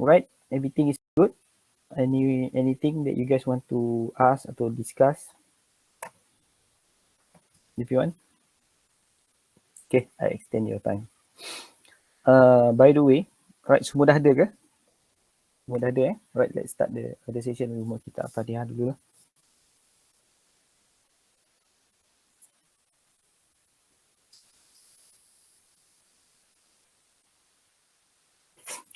Alright, everything is good. Anything that you guys want to ask atau discuss? If you want. Okay, I extend your time. By the way, right, semua dah ada ke? Semua dah ada Right, let's start the session. Rumah kita Fatihah dulu lah.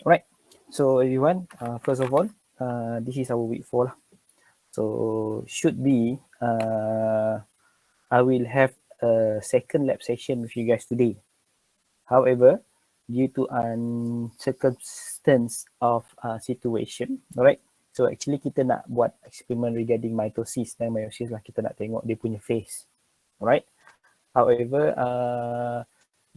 Alright, so everyone, first of all, this is our week 4 lah. So should be, I will have a second lab session with you guys today. However, due to circumstance of situation, alright. So actually kita nak buat eksperimen regarding mitosis dan meiosis lah. Kita nak tengok dia punya phase, alright. However,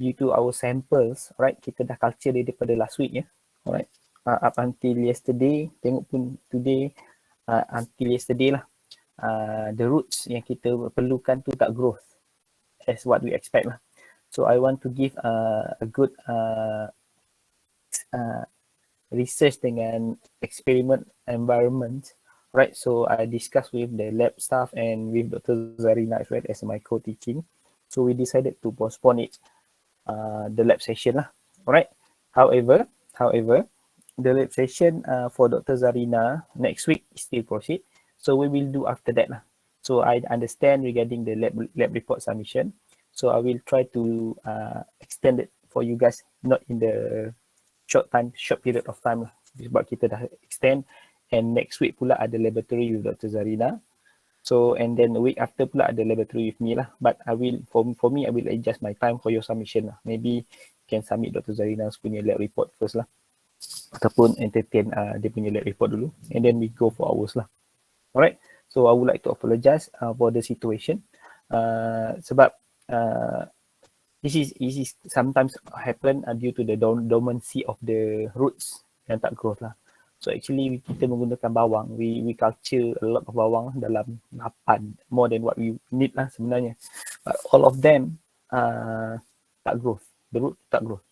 due to our samples, alright, kita dah culture dia daripada last week ya, alright. Up until yesterday, tengok pun today, until yesterday lah, the roots yang kita perlukan tu tak growth as what we expect lah. So I want to give a good research dengan experiment environment, right? So I discussed with the lab staff and with Dr. Zarina as well as my co-teaching. So we decided to postpone it, the lab session lah, alright. However, the lab session for Dr. Zarina next week still proceed. So we will do after that lah. So I understand regarding the lab report submission. So I will try to extend it for you guys, not in the short period of time lah. Sebab kita dah extend, and next week pula ada laboratory with Dr. Zarina. So and then a week after pula ada laboratory with me lah. But I will, for me, I will adjust my time for your submission lah. Maybe you can submit Dr. Zarina's punya lab report first lah, ataupun entertain dia punya lab report dulu, and then we go for ours lah. Alright, so I would like to apologize for the situation. Sebab this is sometimes happen due to the dormancy of the roots yang tak growth lah. So actually kita menggunakan bawang, we culture a lot of bawang dalam 8, more than what we need lah sebenarnya. But all of them tak growth, the root tak growth.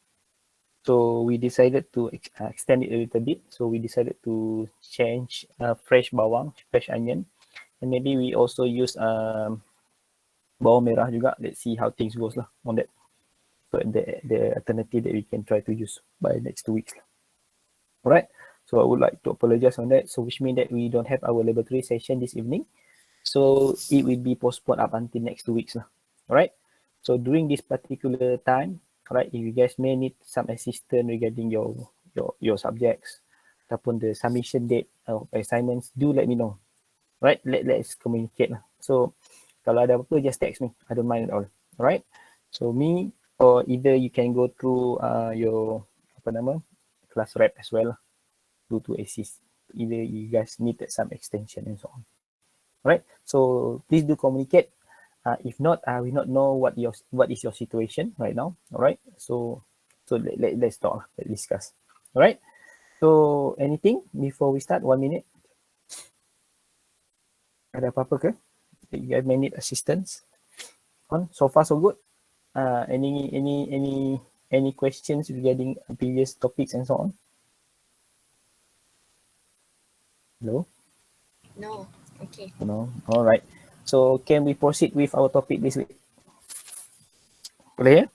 So we decided to extend it a little bit. So we decided to change fresh bawang, fresh onion, and maybe we also use bawang merah juga. Let's see how things goes lah on that. So the alternative that we can try to use by next 2 weeks lah. Alright, so I would like to apologize on that. So which means that we don't have our laboratory session this evening. So it will be postponed up until next 2 weeks lah. Alright, so during this particular time, alright, if you guys may need some assistance regarding your subjects ataupun the submission date of assignments, do let me know. Right, let's communicate lah. So kalau ada apa-apa, just text me. I don't mind at all. Alright, so me or either you can go through your class rep as well to assist. Either you guys needed some extension and so on. Alright, so please do communicate. If not, I will not know what is your situation right now. Alright, so let's talk, let's discuss. Alright, so anything before we start? 1 minute. Ada apa-apa ke? You guys may need assistance. So far so good. Any questions regarding previous topics and so on? Hello? No. Okay. No. All right. So can we proceed with our topic this week? Boleh ya?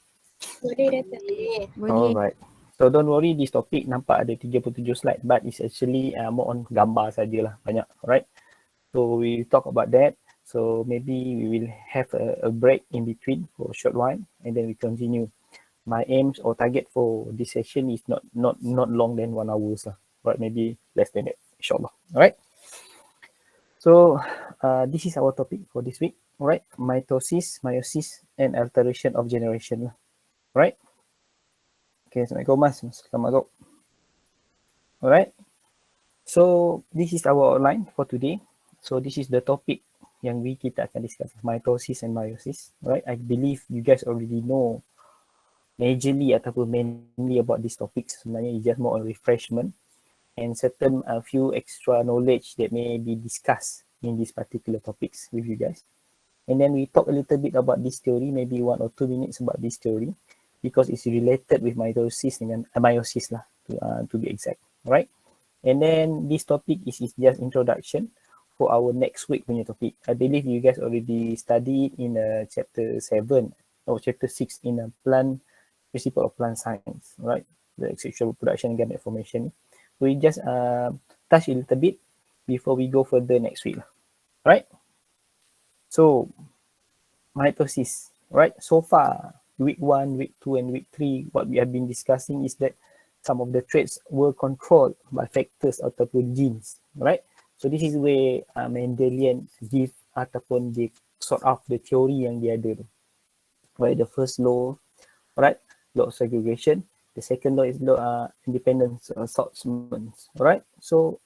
Boleh, Dr. Boleh. All right. So don't worry, this topic nampak ada 37 slide, but it's actually more on gambar sajalah, banyak. Alright. So we talk about that. So maybe we will have a break in between for a short while, and then we continue. My aims or target for this session is not long than 1 hour lah. Right, maybe less than that, inshallah. Alright. So this is our topic for this week. Alright, mitosis, meiosis, and alteration of generation. Alright. Okay, Assalamualaikum Mas. Assalamualaikum. Alright. So this is our outline for today. So this is the topic yang kita akan discuss, mitosis and meiosis. Alright, I believe you guys already know majorly ataupun mainly about these topics. Sebenarnya it's just more on refreshment and certain few extra knowledge that may be discussed in these particular topics with you guys. And then we talk a little bit about this theory, maybe 1 or 2 minutes about this theory, because it's related with mitosis dengan meiosis lah, to be exact. Alright. And then this topic is just introduction for our next week punya topic. I believe you guys already studied in chapter 7 or chapter 6 in a plant principle of plant science, right? The sexual reproduction and gamete formation. We just touch a little bit before we go further next week, right? So mitosis, right? So far, week 1, week 2, and week 3, what we have been discussing is that some of the traits were controlled by factors ataupun genes, right? So this is where Mendelian give ataupun dia sort of the theory yang dia ada tu. Right, the first law, right, law of segregation. The second law is law independence assortment, right? So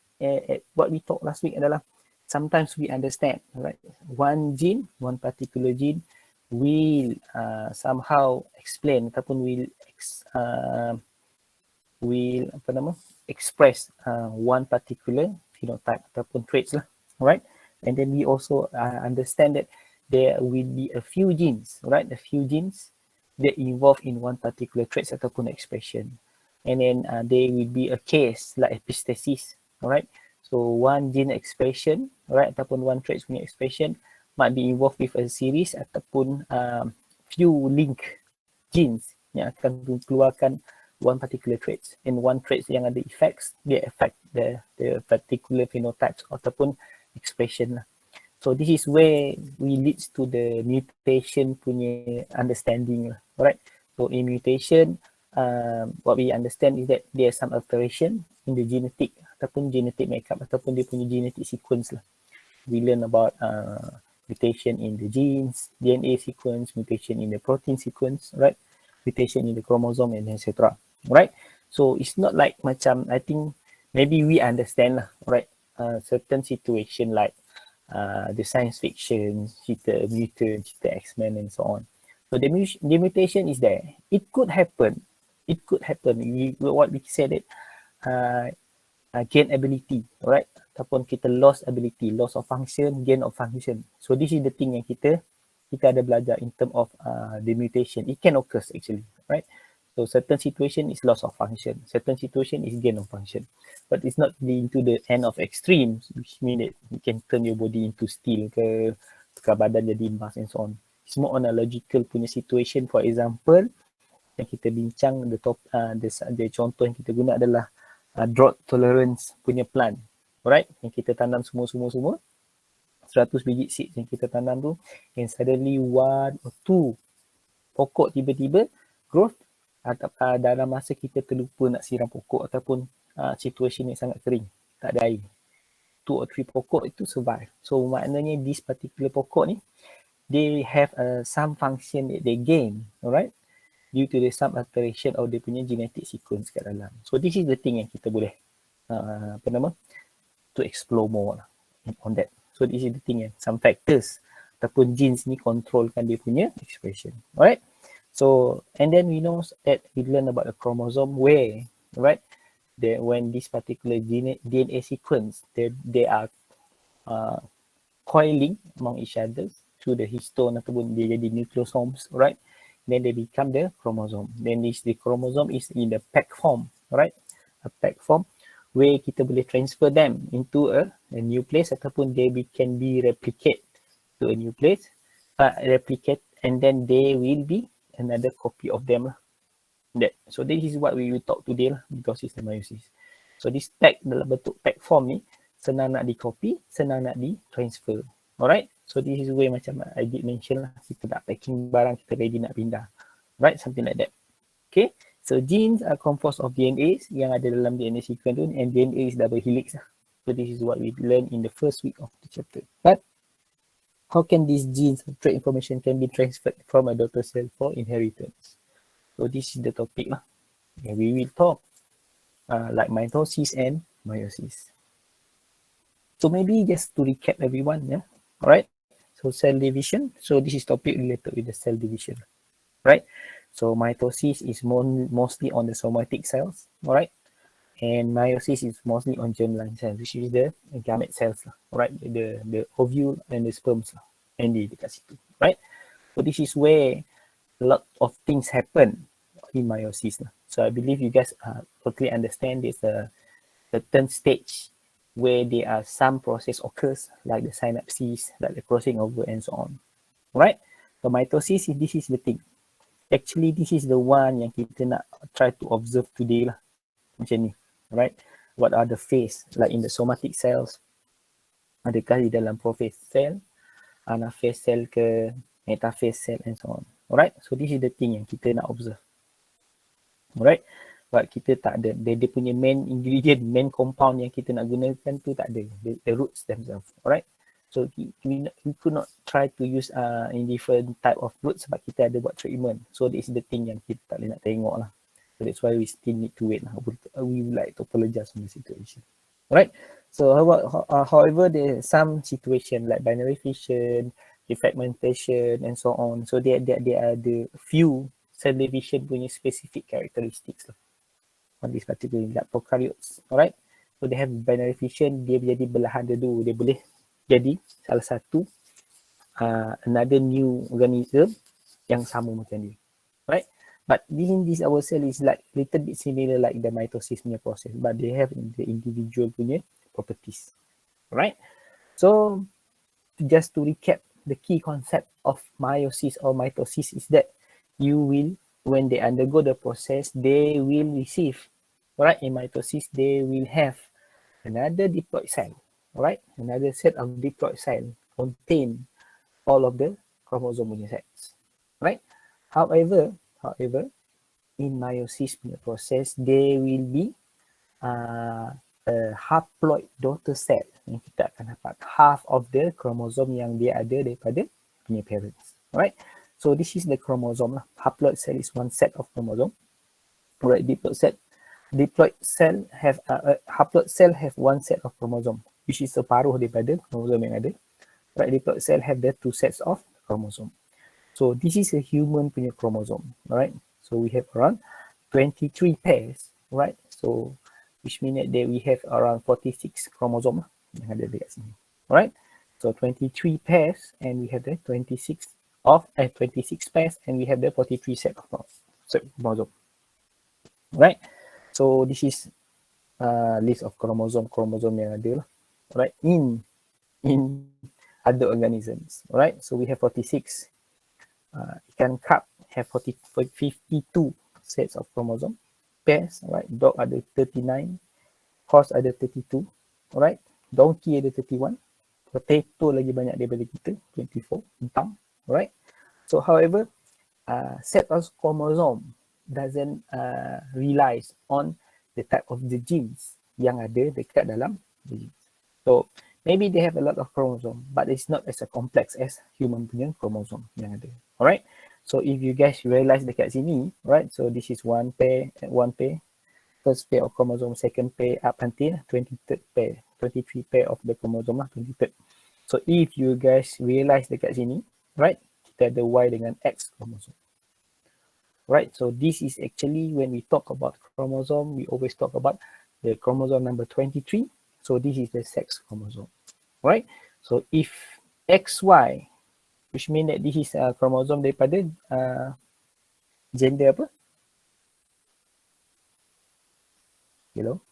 what we talked last week adalah sometimes we understand, right, one gene, one particular gene will somehow explain ataupun will apa nama express one particular phenotype ataupun traits lah, right? And then we also understand that there will be a few genes, right? A few genes that involve in one particular traits ataupun expression. And then there will be a case like epistasis, right? So one gene expression, right, ataupun one traits punya expression might be involved with a series ataupun few link genes yang akan keluarkan one particular traits. And one traits yang ada effects, dia affect the particular phenotypes ataupun expression lah. So this is where we leads to the mutation punya understanding, right? So in mutation, what we understand is that there are some alteration in the genetic ataupun genetic makeup ataupun dia punya genetic sequence lah. We learn about mutation in the genes, DNA sequence, mutation in the protein sequence, right? Mutation in the chromosome and etc. Right? So it's not like macam, I think maybe we understand lah, right? Certain situation like the science fiction, cerita mutant, cerita X-Men and so on. So the mutation is there. It could happen. It could happen. What we said it, gain ability, right? Ataupun kita lost ability, loss of function, gain of function. So this is the thing yang kita ada belajar in term of the mutation. It can occur actually, right? So certain situation is loss of function, certain situation is gain of function, but it's not into the end of extremes, which mean that you can turn your body into steel ke, tukar badan jadi emas and so on. It's more on a logical punya situation. For example, yang kita bincang the contoh yang kita guna adalah drought tolerance punya plant, alright? Yang kita tanam semua 100 biji seeds yang kita tanam tu, and suddenly one or two pokok tiba-tiba growth dalam masa kita terlupa nak siram pokok ataupun situation yang sangat kering, tak ada air. 2 or 3 pokok itu survive. So maknanya this particular pokok ni, they have some function that they gain, alright, due to the some alteration of dia punya genetic sequence kat dalam. So this is the thing yang kita boleh to explore more lah on that. So this is the thing yang some factors ataupun genes ni controlkan dia punya expression, alright. So, and then we know that we learn about the chromosome where, right, when this particular DNA sequence, they are coiling among each other through the histone ataupun dia jadi nucleosomes, right? Then they become the chromosome. Then the chromosome is in the pack form, right? A pack form where kita boleh transfer them into a new place ataupun they can be replicate to a new place, replicate, and then they will be another copy of them lah. So this is what we will talk today lah, because it's the meiosis. So this pack dalam bentuk pack form ni senang nak di copy, senang nak di transfer. Alright, so this is way macam I did mention lah, kita nak packing barang, kita ready nak pindah, right, something like that. Okay, so genes are composed of DNAs yang ada dalam DNA sequence tu, and DNA is double helix lah. So this is what we learn in the first week of the chapter. But how can these genes or trait information can be transferred from a daughter cell for inheritance? So this is the topic lah. And we will talk like mitosis and meiosis. So maybe just to recap everyone, yeah. Alright. So cell division. So this is topic related with the cell division, right? So mitosis is mostly on the somatic cells, alright. And meiosis is mostly on germline cells, which is the gamete cells, right? The ovule and the sperms, and dekat situ, right? So this is where a lot of things happen in meiosis. So I believe you guys totally understand this certain stage where there are some process occurs, like the synapses, like the crossing over and so on. Right? So mitosis, this is the thing. Actually, this is the one yang kita nak try to observe today lah. Macam ni. Right? What are the phase? Like in the somatic cells, adakah di dalam prophase cell, anaphase cell ke, metaphase cell and so on. Alright? So this is the thing yang kita nak observe. Alright? But kita tak ada, dia punya main ingredient, main compound yang kita nak gunakan tu tak ada. The roots themselves. Alright? So we could not try to use in different type of roots sebab kita ada buat treatment. So this is the thing yang kita tak boleh nak tengok lah. So that's why we still need to wait lah. We would like to apologize on the situation. Alright? So however, there are some situation like binary fission, defragmentation and so on. So there are the few cell division punya specific characteristics lah. On this particular like prokaryotes. Alright? So they have binary fission, dia jadi belahan dulu. Dia boleh jadi salah satu another new organism yang sama macam dia. Right? But this our cell is like little bit similar like the mitosis punya process, but they have the individual punya properties. Right? So just to recap, the key concept of meiosis or mitosis is that you will, when they undergo the process, they will receive, right? In mitosis, they will have another diploid cell. Right, another set of diploid cell contain all of the chromosome sets. Right. However, in meiosis process, there will be a haploid daughter cell yang kita akan dapat half of the chromosome yang dia ada daripada punya parents. Right. So this is the chromosome lah. Haploid cell is one set of chromosome. Right. Diploid cell have haploid cell have one set of chromosome, which is separuh daripada kromosom yang ada. Right, diploid cell have the two sets of chromosome. So this is a human punya chromosome, right? So we have around 23 pairs, right? So which means that we have around 46 chromosome yang ada dekat sini. Alright? So 23 pairs and we have the 26 pairs and we have the 43 set of chromosome. Right? So this is list of chromosome yang ada lah. Right, in other organisms. Right, so we have 46. Ikan carp have 52 sets of chromosome pairs. Right, dog ada 39, horse ada 32. Right, donkey ada 31. Potato lagi banyak daripada kita, 24. Kentang. Right, so however, set of chromosome doesn't relies on the type of the genes yang ada dekat dalam the genes. So maybe they have a lot of chromosome, but it's not as complex as human punya chromosome yang ada. Alright. So if you guys realize dekat sini, right? So this is one pair, first pair of chromosome, second pair up until 23rd pair, 23 pair of the chromosome lah, 23rd. So if you guys realize dekat sini, right? Kita ada Y dengan X chromosome. Right. So this is actually when we talk about chromosome, we always talk about the chromosome number 23. So this is the sex chromosome, right? So if XY, which means that this is a chromosome daripada gender apa? Hello?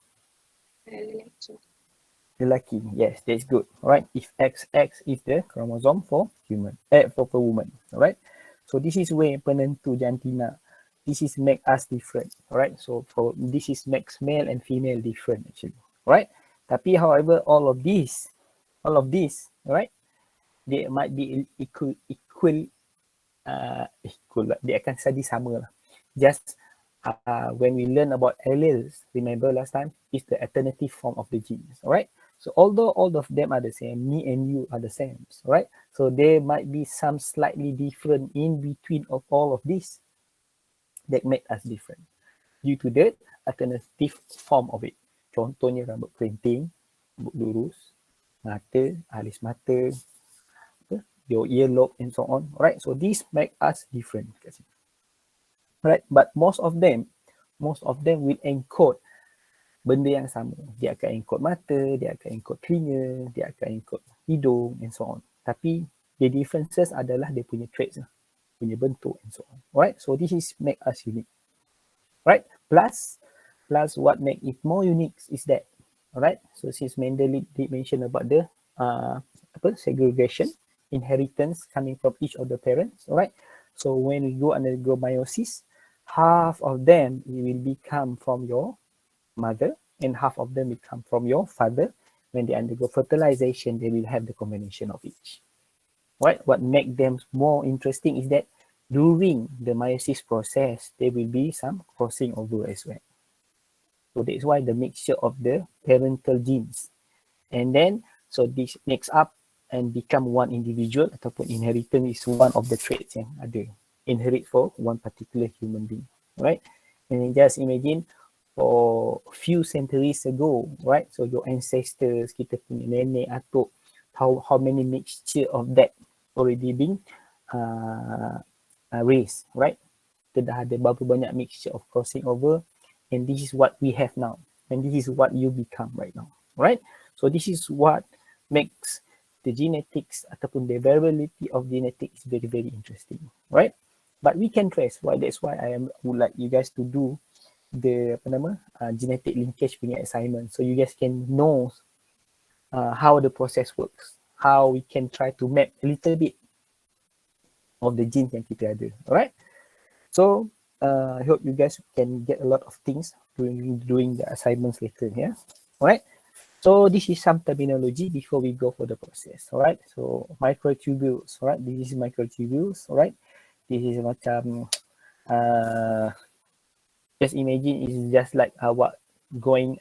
Lelaki. Yes, that's good. Alright. If XX is the chromosome for human, for woman. Alright. So this is where penentu jantina. This is make us different. Alright. So for this is makes male and female different actually. Alright. Tapi however, all of this, right? They might be equal, they akan jadi sama lah. Just when we learn about alleles, remember last time, is the alternative form of the genes, alright? So although all of them are the same, me and you are the same, right? So there might be some slightly different in between of all of this that make us different due to the alternative form of it. Contohnya rambut kerinting, rambut lurus, mata, alis mata, your earlobe and so on. Right? So these make us different. Right? But most of them will encode benda yang sama. Dia akan encode mata, dia akan encode telinga, dia akan encode hidung and so on. Tapi the differences adalah dia punya traits lah, punya bentuk and so on. Right? So this is make us unique. Right? Plus what make it more unique is that Alright, so since Mendel did mention about the segregation, inheritance coming from each of the parents, alright. So when we go undergo meiosis, half of them will become from your mother and half of them will come from your father. When they undergo fertilization, they will have the combination of each. Right? What makes them more interesting is that during the meiosis process, there will be some crossing over as well. So that's why the mixture of the parental genes. And then, so this mix up and become one individual ataupun inheritance is one of the traits yang ada. Inherit for one particular human being. Right? And then just imagine for a few centuries ago, right? So your ancestors, kita punya nenek, atuk, how many mixture of that already being raised, right? Kita dah ada berapa banyak mixture of crossing over, and this is what we have now, and this is what you become right now, right? So this is what makes the genetics ataupun the variability of genetics very, very interesting, right? But we can trace, why that's why would like you guys to do the genetic linkage punya assignment, so you guys can know how the process works, how we can try to map a little bit of the genes yang kita ada, alright? So I hope you guys can get a lot of things doing the assignments later, yeah, alright? So this is some terminology before we go for the process, alright? So microtubules, alright? This is microtubules, alright? This is macam just imagine it's just like what going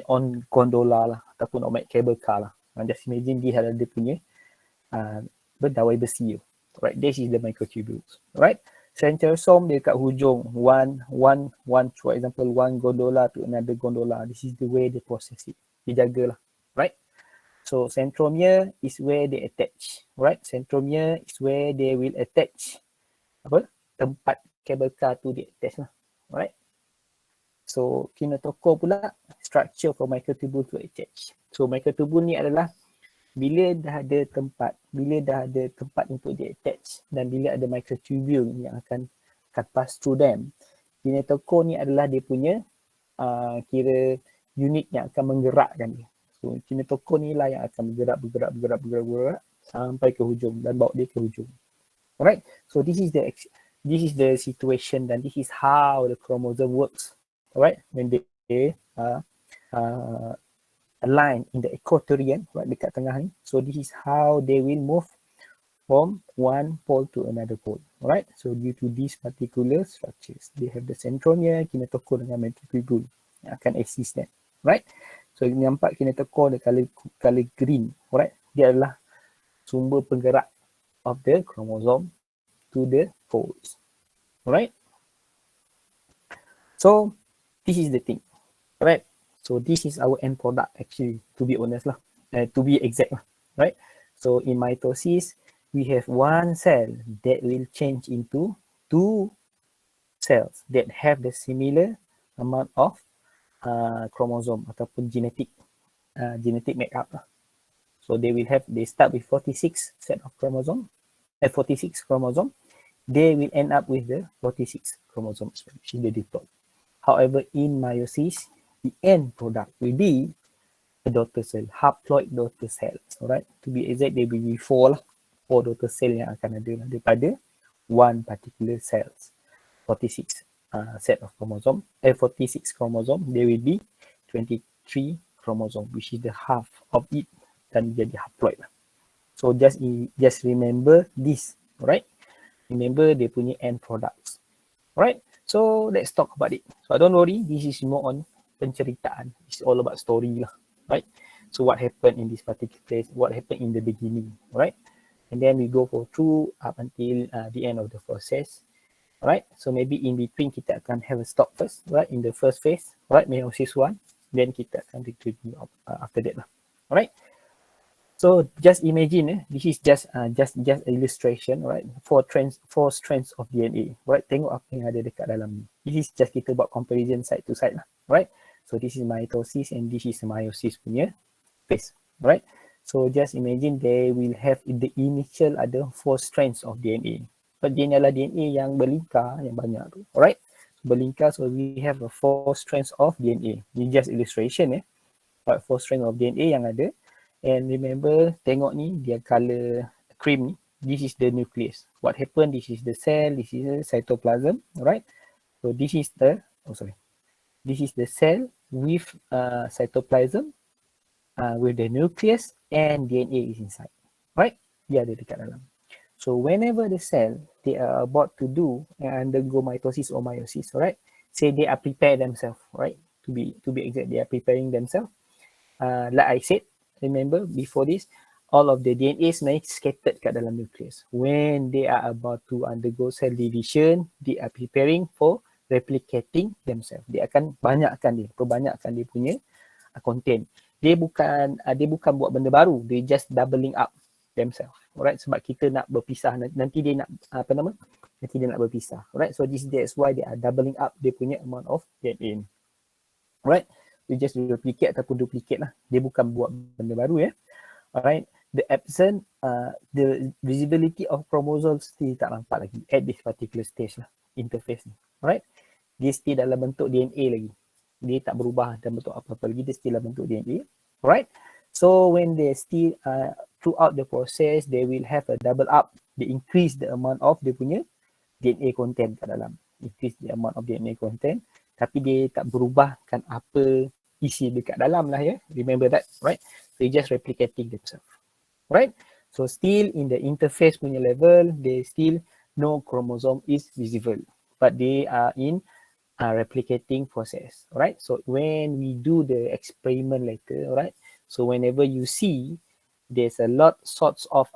on gondola lah ataupun on cable car lah. Just imagine dia ada dia punya berdawai besi. Right, this is the microtubules. Right, centrosome dia kat hujung one, for example, one gondola to another gondola. This is the way they process it. Dia jaga lah. Right. So centromere is where they attach. Right, centromere is where they will attach tempat cable car tu dia attach lah. Right. So kinetokore pula structure for microtubule to attach. So microtubule ni adalah bila dah ada tempat untuk dia attach dan bila ada microtubule yang akan pass through them. Kinetokore ni adalah dia punya kira unit yang akan menggerakkan dia. So kinetokore ni lah yang akan bergerak sampai ke hujung dan bawa dia ke hujung. Alright, so this is the situation dan this is how the chromosome works. Alright, when they align in the equatorial, right, dekat tengah ni. So this is how they will move from one pole to another pole. Alright, so due to these particular structures, they have the centromere, kinetokore dengan microtubule yang akan assist them. Right, so nampak kinetokore the color green. Alright, dia adalah sumber penggerak of the chromosome to the poles. Alright, so this is the thing. Alright, so this is our end product actually, to be honest lah, to be exact lah, right? So in mitosis, we have one cell that will change into two cells that have the similar amount of chromosome ataupun genetic makeup lah. So they start with 46 set of chromosome, 46 chromosome. They will end up with the 46 chromosomes, which is the diploid. However, in meiosis, the end product will be a daughter cell, haploid daughter cells. Alright, to be exact, there will be four daughter cell yang akan ada daripada one particular cells. 46 set of chromosome, 46 chromosome, there will be 23 chromosome, which is the half of it dan jadi haploid. So just remember this, right? Remember dia punya end products. Alright, so let's talk about it. So don't worry, this is more on penceritaan. It's all about story lah, right? So what happened in this particular place, what happened in the beginning, right? And then we go through up until the end of the process. Alright, so maybe in between kita akan have a stop first, right? In the first phase, right? Meiosis 1, then kita akan review after that lah. Alright, so just imagine, this is just illustration, right? Four strands of DNA, right? Tengok apa yang ada dekat dalam ni. This is just kita buat comparison side to side lah, right? So this is mitosis and this is meiosis punya phase, right? So just imagine they will have the initial ada 4 strands of DNA. But dia adalah DNA yang berlingkar, yang banyak tu, alright? Berlingkar, so we have 4 strands of DNA. This is just illustration, 4 strand of DNA yang ada. And remember, tengok ni dia color cream ni. This is the nucleus. What happened? This is the cell. This is the cytoplasm, right? So this is the this is the cell with cytoplasm, with the nucleus and DNA is inside, right? Dia ada dekat dalam. So whenever the cell they are about to do and undergo mitosis or meiosis, right? Say they are prepare themselves, right? To be exact, they are preparing themselves. Like I said, remember before this, all of the DNA sebenarnya scattered kat dalam nucleus. When they are about to undergo cell division, they are preparing for replicating themselves. Dia akan perbanyakkan dia punya content. Dia bukan buat benda baru, they just doubling up themselves. Alright, sebab kita nak berpisah nanti dia nak nanti dia nak berpisah. Alright, so that's why they are doubling up dia punya amount of DNA. Alright, we just replicate ataupun duplicate lah. Dia bukan buat benda baru ya. Alright, the absent the visibility of chromosomes still tak nampak lagi at this particular stage lah, interface ni. Alright, dia still dalam bentuk DNA lagi. Dia tak berubah dalam bentuk apa-apa lagi, dia still dalam bentuk DNA. Alright, so when they still throughout the process, they will have a double up. They increase the amount of dia punya DNA content kat dalam. Increase the amount of DNA content. Tapi dia tak berubahkan apa isi dekat dalam lah ya. Remember that, right? They just replicating themselves. Right? So still in the interface punya level, they still no chromosome is visible. But they are in replicating process. Right? So when we do the experiment later, right? So whenever you see there's a lot sorts of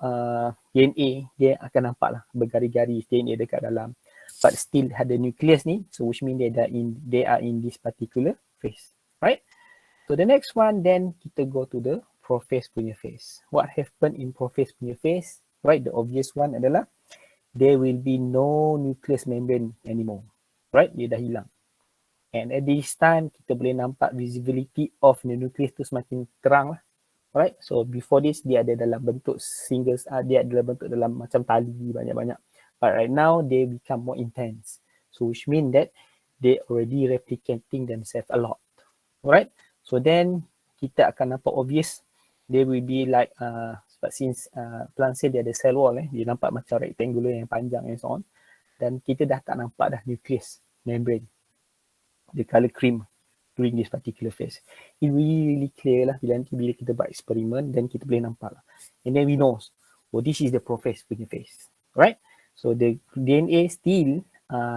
DNA, dia akan nampak lah bergaris-garis DNA dekat dalam. But still ada nucleus ni, so which mean they are in this particular phase, right? So the next one, then kita go to the prophase punya phase. What happened in prophase punya phase, right? The obvious one adalah there will be no nucleus membrane anymore, right? Dia dah hilang. And at this time kita boleh nampak visibility of the nucleus tu semakin terang lah, right? So before this dia ada dalam bentuk singles, dia ada dalam bentuk dalam macam tali banyak-banyak. But right now they become more intense. So which mean that they already replicating themselves a lot. Alright. So then kita akan nampak obvious. They will be like but since plant cell dia ada cell wall dia nampak macam rectangular yang panjang and so on. Dan kita dah tak nampak dah nucleus membrane. The color cream during this particular phase. It really clear lah bila kita buat eksperimen dan kita boleh nampak lah. And then we know, oh this is the prophase punya phase. Right? So the DNA still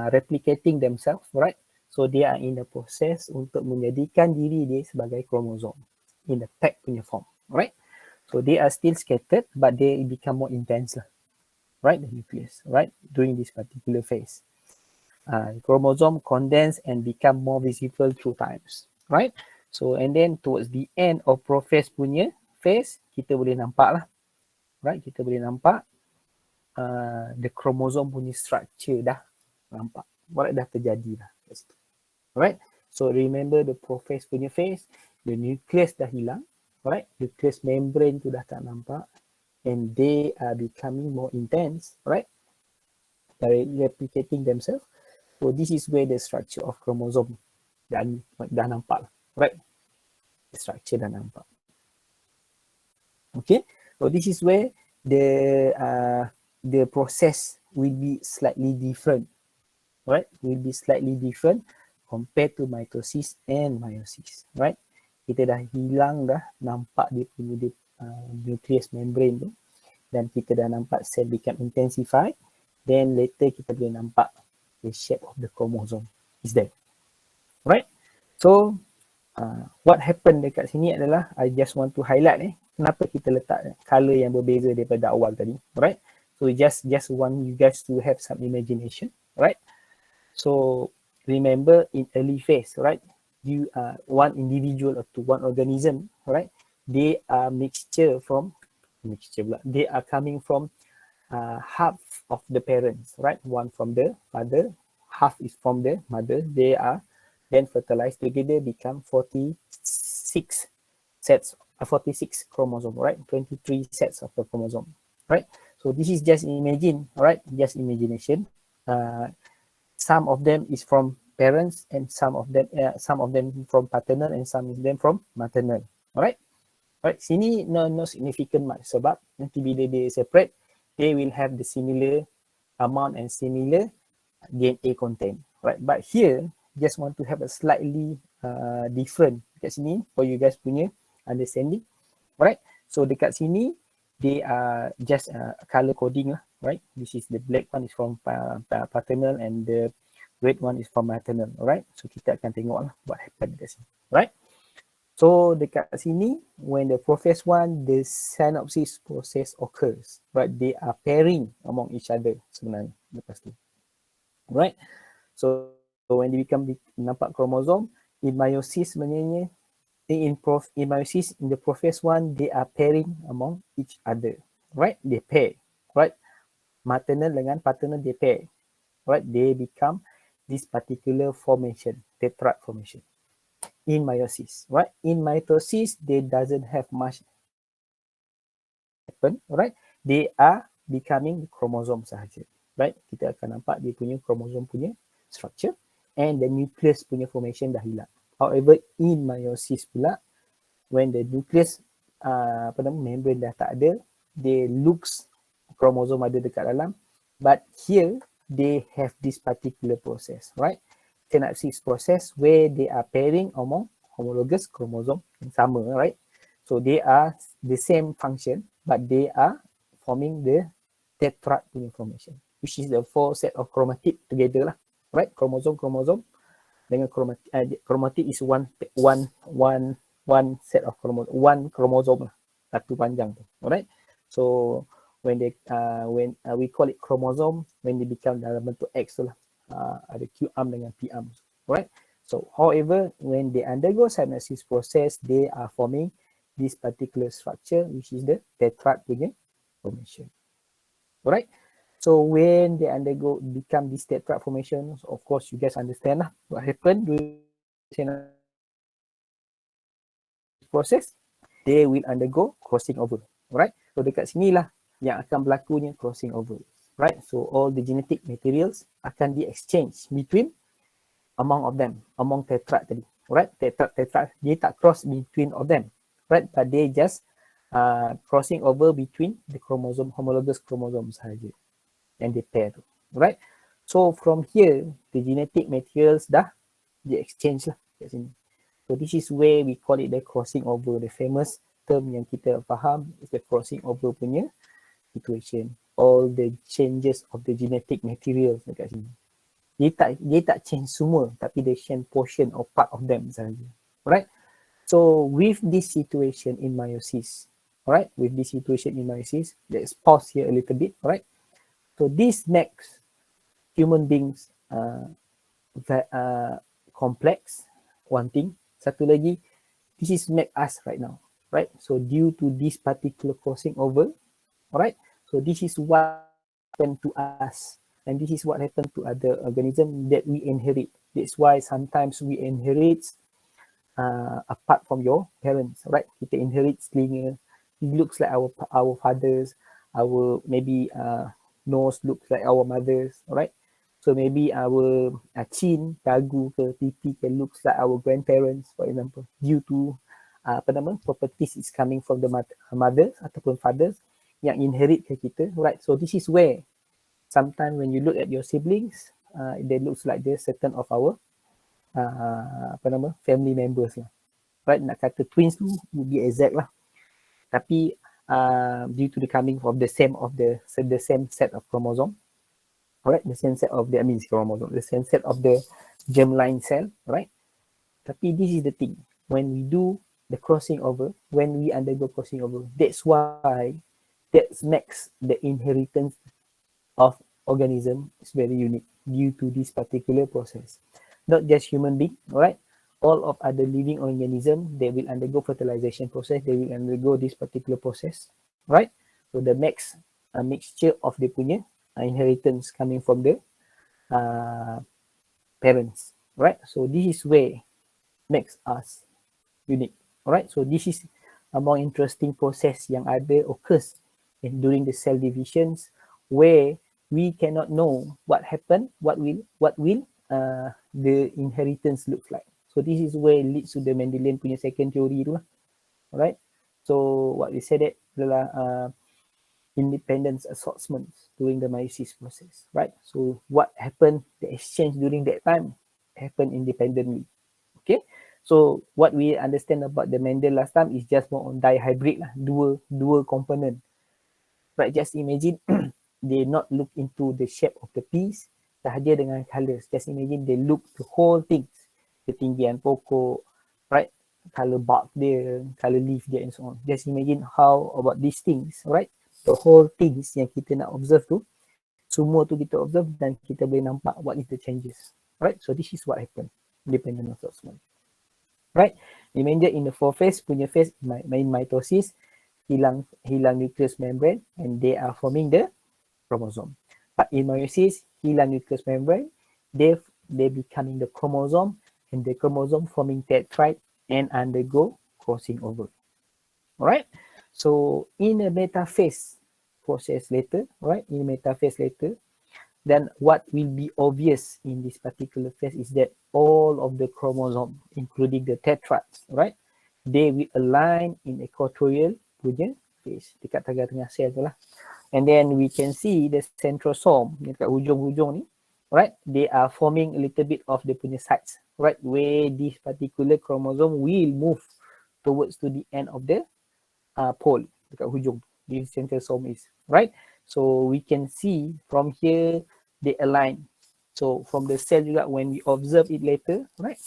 replicating themselves, right? So they are in the process untuk menjadikan diri dia sebagai chromosome in the pack punya form, right? So they are still scattered, but they become more intense lah, right? The nucleus, right? During this particular phase, chromosome condense and become more visible through times, right? So and then towards the end of prophase punya phase, kita boleh nampak lah, right? Kita boleh nampak the chromosome punya structure dah nampak. What dah terjadi dah. Alright. So remember the prophase punya phase, the nucleus dah hilang. Alright. Nucleus membrane tu dah tak nampak. And they are becoming more intense. Right. They're replicating themselves. So this is where the structure of chromosome dah nampak. Right. The structure dah nampak. Okay. So this is where the process will be slightly different, right? Will be slightly different compared to mitosis and meiosis, right? Kita dah hilang dah nampak dia punya nucleus membrane tu, dan kita dah nampak cell become intensified. Then later kita boleh nampak the shape of the chromosome is there, right? So what happened dekat sini adalah I just want to highlight kenapa kita letak color yang berbeza daripada awal tadi, right? So just want you guys to have some imagination, right? So remember in early phase, right? You one individual or to one organism, right? They are they are coming from half of the parents, right? One from the father, half is from the mother. They are then fertilized together, become 46 sets, 46 chromosome, right? 23 sets of the chromosome, right? So this is just imagine, right? Just imagination. Some of them is from parents, and some of them from paternal, and some of them from maternal. Alright? Alright, sini no significant much sebab nanti bila dia separate, they will have the similar amount and similar DNA content. Right, but here just want to have a slightly different dekat sini for you guys punya understanding. Right, so dekat sini they are just color coding lah. Right, this is the black one is from paternal and the red one is from maternal. Alright, so kita akan tengok lah what happen dekat sini. Right, so dekat sini when the process one, the synopsis process occurs. Right, they are pairing among each other sebenarnya lepas tu. Right, so when they become nampak chromosome in meiosis sebenarnya in meiosis in the process one, they are pairing among each other. Right, they pair. Right, maternal dengan paternal they pair. Right, they become this particular formation, tetrad formation in meiosis. Right, in mitosis they doesn't have much happen. Right, they are becoming chromosome sahaja. Right, kita akan nampak dia punya chromosome punya structure and the nucleus punya formation dah hilang. However, in meiosis pula, when the nucleus membrane dah tak ada, they looks chromosome ada dekat dalam, but here they have this particular process, right? Synapsis process where they are pairing among homologous chromosome yang sama, right? So they are the same function, but they are forming the tetrad punya formation, which is the 4 set of chromatid together lah. Right, chromosome dengan chromatid is one set of chromosome, one chromosome lah, satu panjang tu. Alright, so when we call it chromosome when they become dalam bentuk X tu lah, ada Q arm dengan P arm. Alright, so however when they undergo synapsis process, they are forming this particular structure which is the tetrad punya formation. Alright, so when they become this tetrad formation, of course you guys understand lah what happened during the process. They will undergo crossing over. Right, so dekat sini lah yang akan berlakunya crossing over. Right, so all the genetic materials akan di exchange between among of them, among tetrad tadi. Right, tetrad dia tak cross between of them. Right, but they just crossing over between the chromosome, homologous chromosomes sahaja. And they pair tu. Right, so from here the genetic materials dah di exchange lah kat sini. So this is where we call it the crossing over. The famous term yang kita faham is the crossing over punya situation. All the changes of the genetic materials dekat sini. Dia tak change semua, tapi dia change portion or part of them sahaja. Right, so with this situation in meiosis, alright, with this situation in meiosis, let's pause here a little bit. Alright, so this makes human beings complex, one thing. Satu lagi, this is make us right now, right? So due to this particular crossing over, alright, so this is what happened to us, and this is what happened to other organisms that we inherit. That's why sometimes we inherit apart from your parents, right? Kita inherit telinga, it looks like our fathers, our maybe nose looks like our mothers, right? So maybe our chin, dagu ke pipi can looks like our grandparents, for example, due to properties is coming from the mothers ataupun fathers yang inherit ke kita, right? So this is where sometimes when you look at your siblings, they looks like they're certain of our family members lah, right? Nak kata twins tu would be exact lah, tapi due to the coming of the same set of chromosome, alright, the same set of the chromosome, the same set of the germline cell, right? Tapi this is the thing, when we do the crossing over, when we undergo crossing over, that's why that makes the inheritance of organism is very unique due to this particular process. Not just human being, alright, all of other living organism, they will undergo fertilization process, they will undergo this particular process, right? So the makes a mixture of the punya inheritance coming from the parents, right? So this is where makes us unique, alright? So this is a more interesting process yang ada occurs during the cell divisions, where we cannot know what happened, what will the inheritance looks like. So this is where leads to the Mendelian punya second theory tu lah. right? So what we said it adalah independence assortments during the meiosis process, right? So what happened, the exchange during that time happened independently. Okay, so what we understand about the Mendel last time is just more on dihybrid lah, dual component. But just imagine they not look into the shape of the piece, sahaja dengan colours. Just imagine they look the whole things, ketinggian pokok, right? Color bark dia, color leaf dia and so on. Just imagine how about these things, right? The whole things yang kita nak observe tu, semua tu kita observe dan kita boleh nampak what is the changes, right? So this is what happened, independent assessment, right? Remainder in the four phase punya phase main mitosis, hilang nucleus membrane and they are forming the chromosome. But in meiosis, hilang nucleus membrane, they becoming the chromosome and the chromosome forming tetrad and undergo crossing over. Alright, so in a metaphase process later, right? In metaphase later, then what will be obvious in this particular phase is that all of the chromosome, including the tetrads, right? They will align in equatorial punya phase, dekat tengah-tengah sel tu lah. And then we can see the centrosome dekat hujung-hujung ni, right? They are forming a little bit of the punya sites, right? Where this particular chromosome will move towards to the end of the pole dekat hujung. This centrosome is, right? So we can see from here they align. So from the cell juga, when we observe it later, right?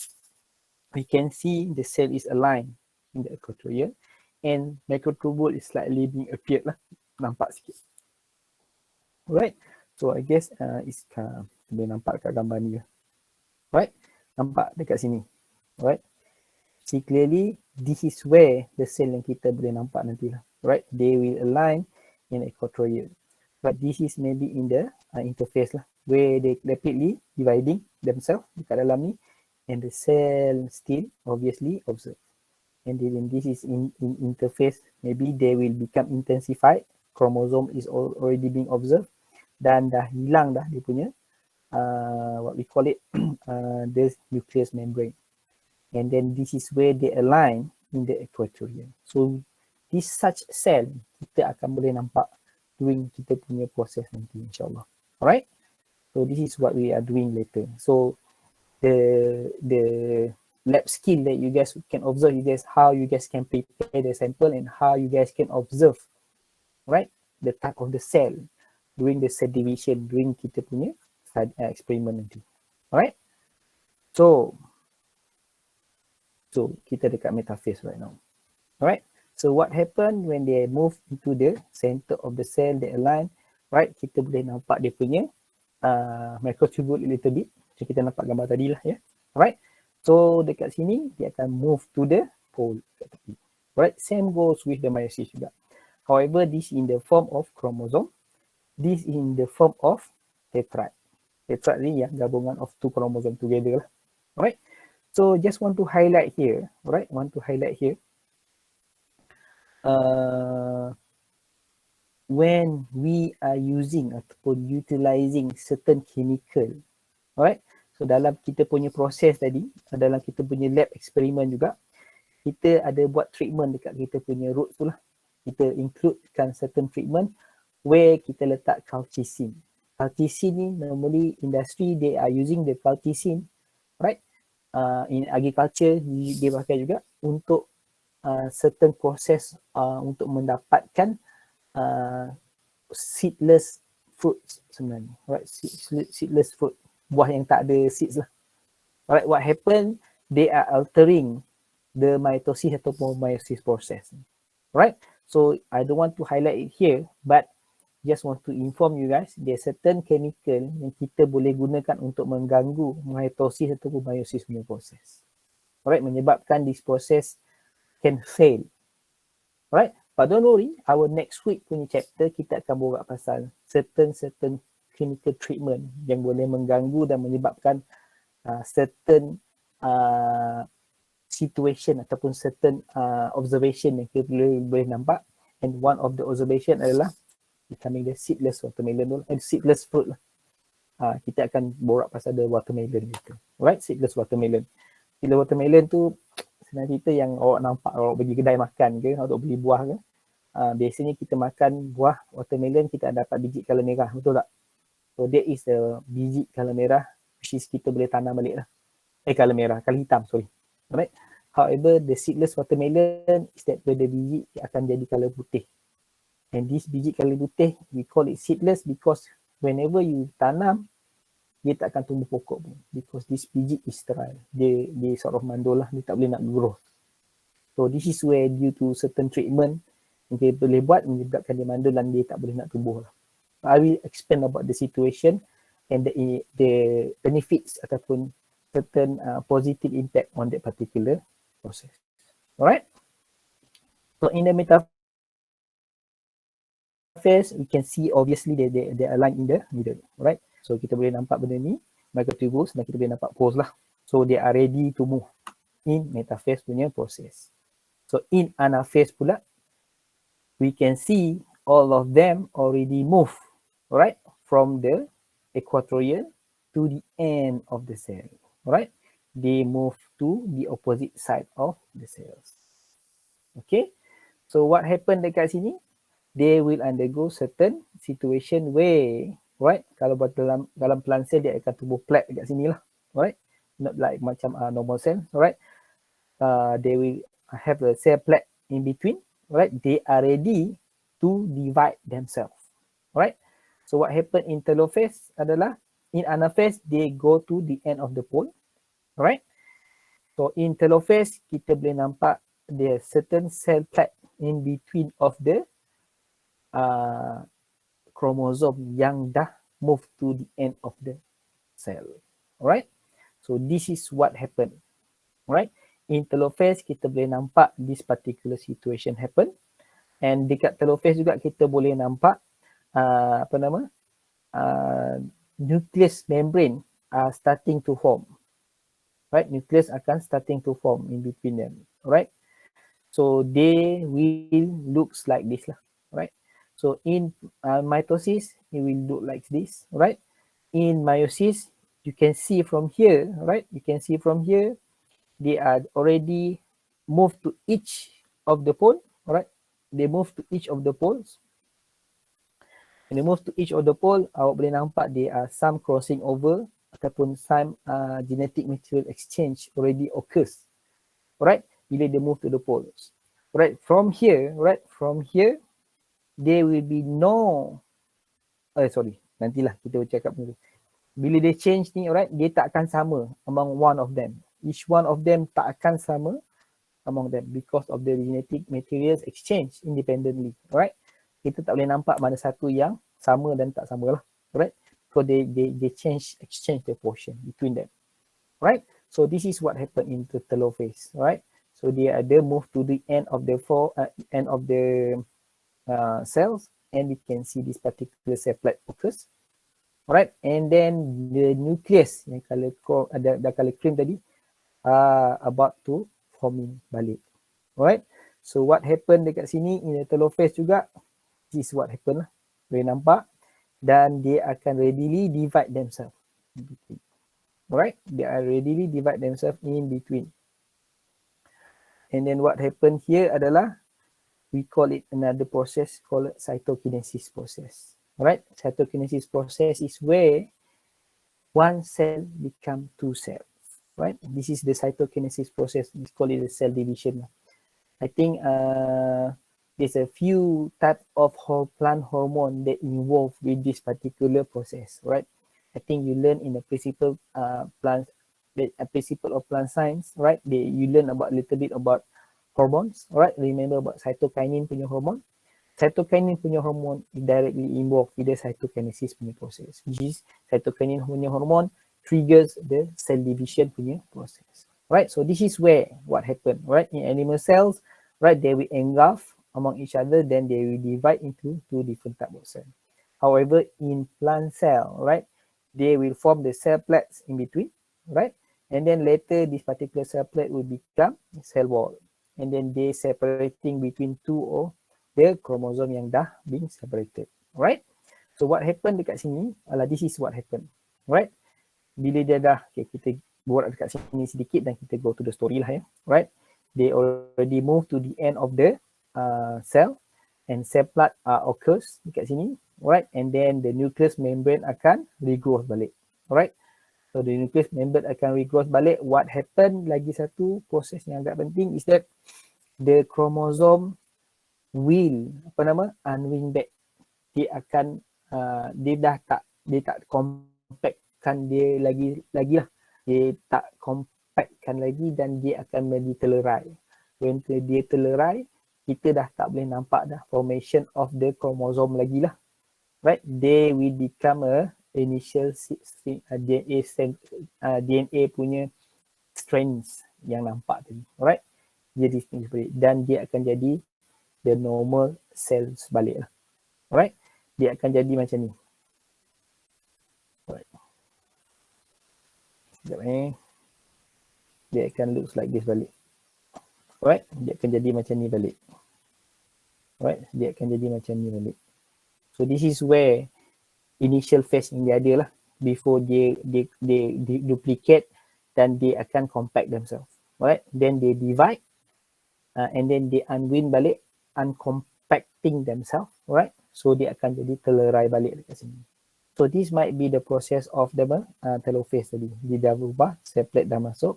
We can see the cell is aligned in the equatorial and microtubule is slightly being appeared lah. Nampak sikit. Right? So I guess it's boleh nampak kat gambar ni. Right? Nampak dekat sini. Right? See clearly, this is where the cell yang kita boleh nampak nanti lah. Right? They will align in equatorial. But this is maybe in the interface lah, where they rapidly dividing themselves dekat dalam ni, and the cell still obviously observe. And then this is in interface, maybe they will become intensified. Chromosome is already being observed dan dah hilang dah dia punya what we call it the nucleus membrane. And then this is where they align in the equatorial. So this such cell kita akan boleh nampak during kita punya proses nanti insyaAllah. Alright, so this is what we are doing later. So the lab skill that you guys can observe, you guys how you guys can prepare the sample and how you guys can observe, right, the type of the cell during the cell division during kita punya experiment nanti. Alright, so kita dekat metaphase right now. Alright, so what happened when they move into the center of the cell, they align, right? Kita boleh nampak dia punya microtubule a little bit. So kita nampak gambar tadi lah ya. Alright, so dekat sini dia akan move to the pole. Right, same goes with the meiosis juga. However, this in the form of chromosome. This in the form of tetrad. Tetrad ni ya, gabungan of two chromosome together lah. Alright, so just want to highlight here. Alright, when we are using ataupun utilizing certain chemical, alright, so dalam kita punya proses tadi, dalam kita punya lab eksperimen juga, kita ada buat treatment dekat kita punya root tu lah. Kita includekan certain treatment where kita letak colchicine. Colchicine ni normally industry they are using the colchicine, right? In agriculture dia pakai juga untuk certain proses untuk mendapatkan seedless fruits sebenarnya, right? Seedless fruit, buah yang tak ada seeds lah. Alright, what happen? They are altering the mitosis ataupun meiosis process. Right? So I don't want to highlight it here, but just want to inform you guys, there are certain chemical yang kita boleh gunakan untuk mengganggu mitosis ataupun meiosis punya proses. Alright, menyebabkan this process can fail. Alright, but don't worry, our next week punya chapter kita akan borak pasal certain clinical treatment yang boleh mengganggu dan menyebabkan certain situation ataupun certain observation yang kita boleh nampak. And one of the observation adalah becoming the seedless watermelon and seedless fruit lah. Kita akan borak pasal the watermelon gitu. Alright, seedless watermelon. Seedless watermelon tu senang cerita yang awak nampak awak pergi kedai makan ke, awak beli buah ke, biasanya kita makan buah watermelon kita dapat biji colour merah, betul tak? So that is the biji colour merah which is kita boleh tanam balik lah. Colour merah, colour hitam, sorry. Alright. However, the seedless watermelon is that the biji akan jadi colour putih. And this biji colour putih, we call it seedless because whenever you tanam, dia tak akan tumbuh pokok pun. Because this biji is sterile. Dia sort of mandul lah, dia tak boleh nak grow. So this is where due to certain treatment, dia boleh buat menyebabkan dia mandul dan dia tak boleh nak tumbuh lah. I will explain about the situation and the benefits ataupun certain positive impact on that particular process. Alright. So in the metaphase, we can see obviously they align in the middle. Alright. So kita boleh nampak benda ni, microtubules, dan kita boleh nampak pores lah. So they are ready to move in metaphase punya proses. So in anaphase pula, we can see all of them already move, alright, from the equatorial to the end of the cell, alright. They move to the opposite side of the cells. Okay, so what happened dekat sini? They will undergo certain situation where, right, kalau buat dalam plant cell dia akan tumbuh plaque dekat sini lah, alright, not like macam normal cell, alright. They will have a cell plaque in between, right? They are ready to divide themselves, alright. So what happened in telophase adalah in anaphase they go to the end of the pole, alright. So in telophase kita boleh nampak there certain cell plaque in between of the chromosome yang dah move to the end of the cell, alright. So this is what happened, alright. In telophase kita boleh nampak this particular situation happen, and dekat telophase juga kita boleh nampak nucleus membrane are starting to form, right? Nucleus akan starting to form in between them, right? So they will looks like this lah, right? So in mitosis it will look like this, right? In meiosis you can see from here, right? You can see from here they are already moved to each of the pole, right? They move to each of the poles. When they move to each of the pole, awak boleh nampak there are some crossing over ataupun some genetic material exchange already occurs, right? Bila they move to the poles, right? From here, right? From here, there will be no, nantilah kita bercakap dulu. Bila dia change ni, right? Dia tak akan sama among one of them. Each one of them tak akan sama among them because of the genetic materials exchange independently, right? Kita tak boleh nampak mana satu yang sama dan tak sama lah, right? So they exchange the portion between them, right? So this is what happened in the telophase, right? So they move to the end of the cells, and we can see this particular cell plaque occurs, right? And then the nucleus yang color cream tadi about to forming balik, alright. So what happened dekat sini in the telophase juga, this is what happened lah, boleh nampak, dan dia akan readily divide themselves in between, alright. They are readily divide themselves in between. And then what happened here adalah we call it another process called cytokinesis process, alright. Cytokinesis process is where one cell become two cells, right? This is the cytokinesis process. We call it the cell division. I think there's a few types of plant hormone that involved with this particular process, right? I think you learn in the principle principle of plant science, right? You learn about a little bit about hormones, right? Remember about cytokinin punya hormone. Cytokinin punya hormone is directly involved with the cytokinesis punya process, which is cytokinin punya hormone triggers the cell division punya process, right? So this is where what happened, right? In animal cells, right, they will engulf among each other, then they will divide into two different types of cells. However, in plant cell, right, they will form the cell plaques in between, right? And then later this particular cell plate will become cell wall, and then they separating between two of the chromosome yang dah being separated, right? So what happened dekat sini this is what happened, right? Bila dia dah, okay, kita buat dekat sini sedikit dan kita go to the story lah ya, right? they already move to the end of the cell, and cell plat occurs dekat sini, alright, and then the nucleus membrane akan regrowth balik, alright. So the nucleus membrane akan regrowth balik. What happen, lagi satu proses yang agak penting is that the chromosome will unwing back. Dia akan dia tak compactkan dia lagi lah. Dia tak compactkan lagi dan dia akan menjadi telerai. When dia telerai, kita dah tak boleh nampak dah formation of the chromosome lagi lah. Right? They will become a initial DNA punya strands yang nampak tadi. Alright? Dia distinguish balik dan dia akan jadi the normal cells balik lah. Alright? Dia akan jadi macam ni. Alright. Sekejap dia akan looks like this balik. Alright? Dia akan jadi macam ni balik. Alright? Dia akan jadi macam ni balik. So this is where initial phase yang dia ada lah. Before dia duplicate dan dia akan compact themselves. Alright? Then they divide and then they unwind balik, uncompacting themselves. Alright? So dia akan jadi telerai balik dekat sini. So this might be the process of the telophase tadi. Dia dah berubah, separate dah masuk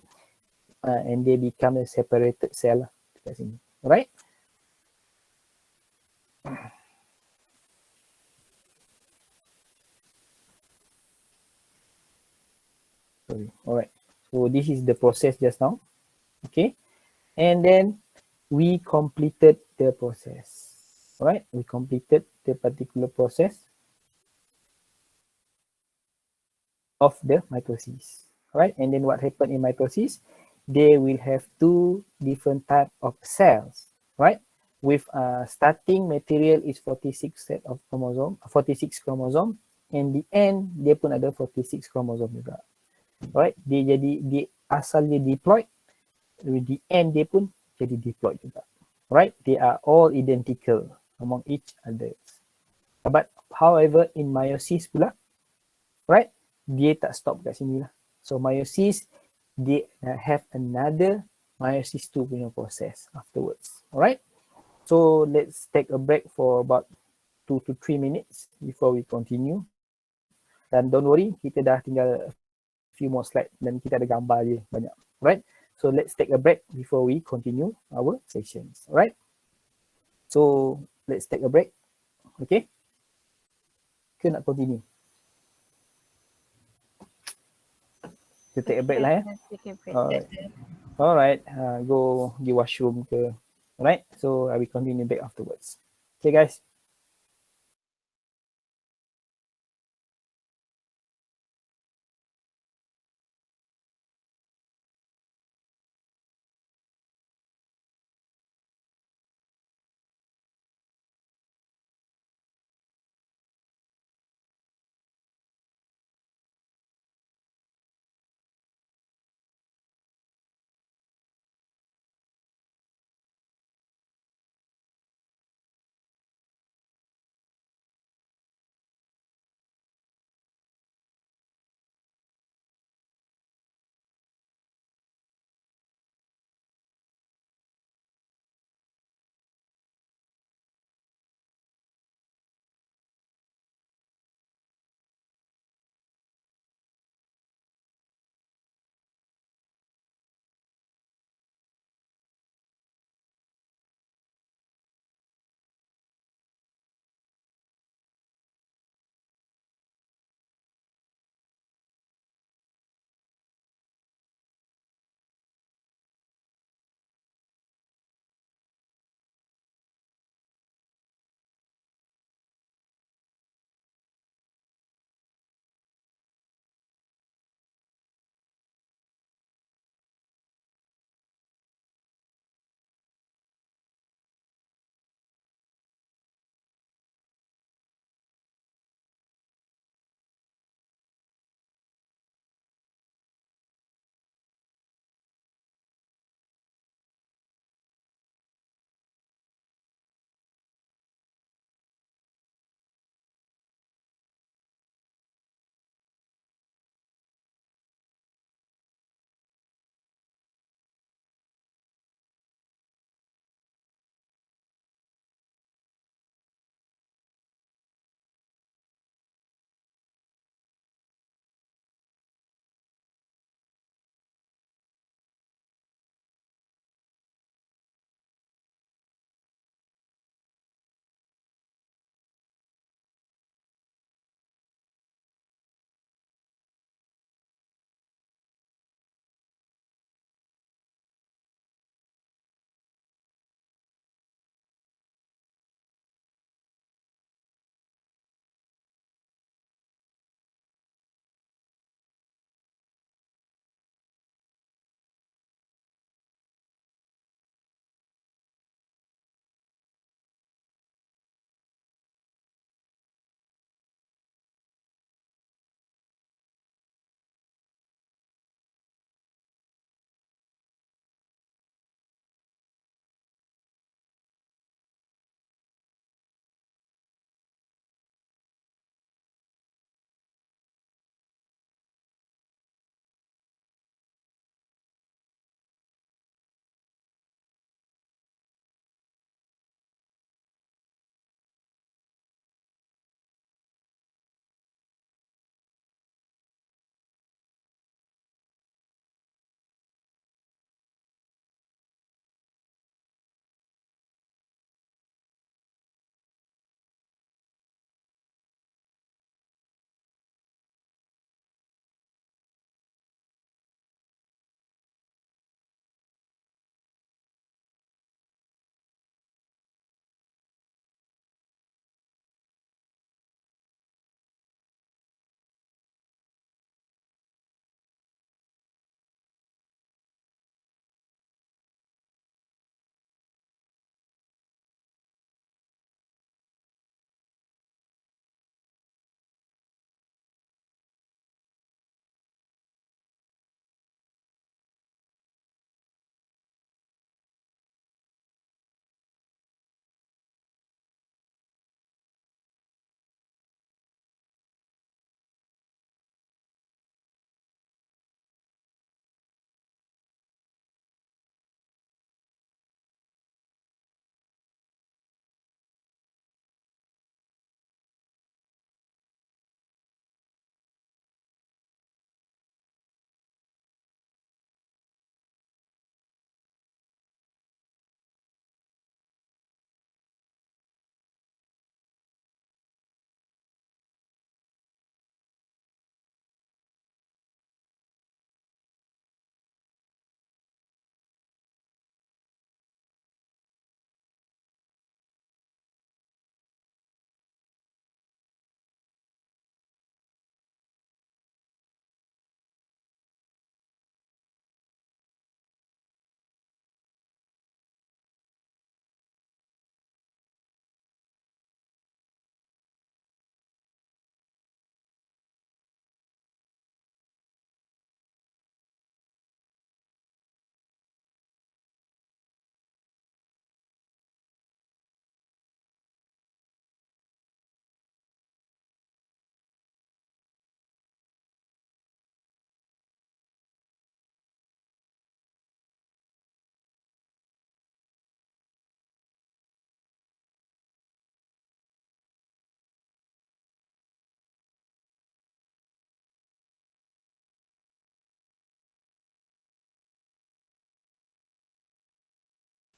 and they become a separated cell lah dekat sini. Alright? Sorry. Alright. So this is the process just now. Okay. And then we completed the process. Alright. We completed the particular process of the mitosis. Alright. And then what happened in mitosis? They will have two different type of cells. Right. With starting material is 46 set of chromosome, 46 chromosome. And the end dia pun ada 46 chromosome juga. Alright, dia asal dia diploid, the end dia pun jadi diploid juga. Right, they are all identical among each others. But however in meiosis pula, right, dia tak stop kat sini lah. So meiosis, they have another meiosis 2 punya process afterwards. Alright, so let's take a break for about 2 to 3 minutes before we continue. Dan don't worry, kita dah tinggal few more slide dan kita ada gambar je banyak. Right? So let's take a break before we continue our sessions. Right? So let's take a break. Okay? Ke nak continue? Kita take a break lah ya. Alright. Alright. Go di washroom ke. Alright. So I will continue back afterwards. Okay guys.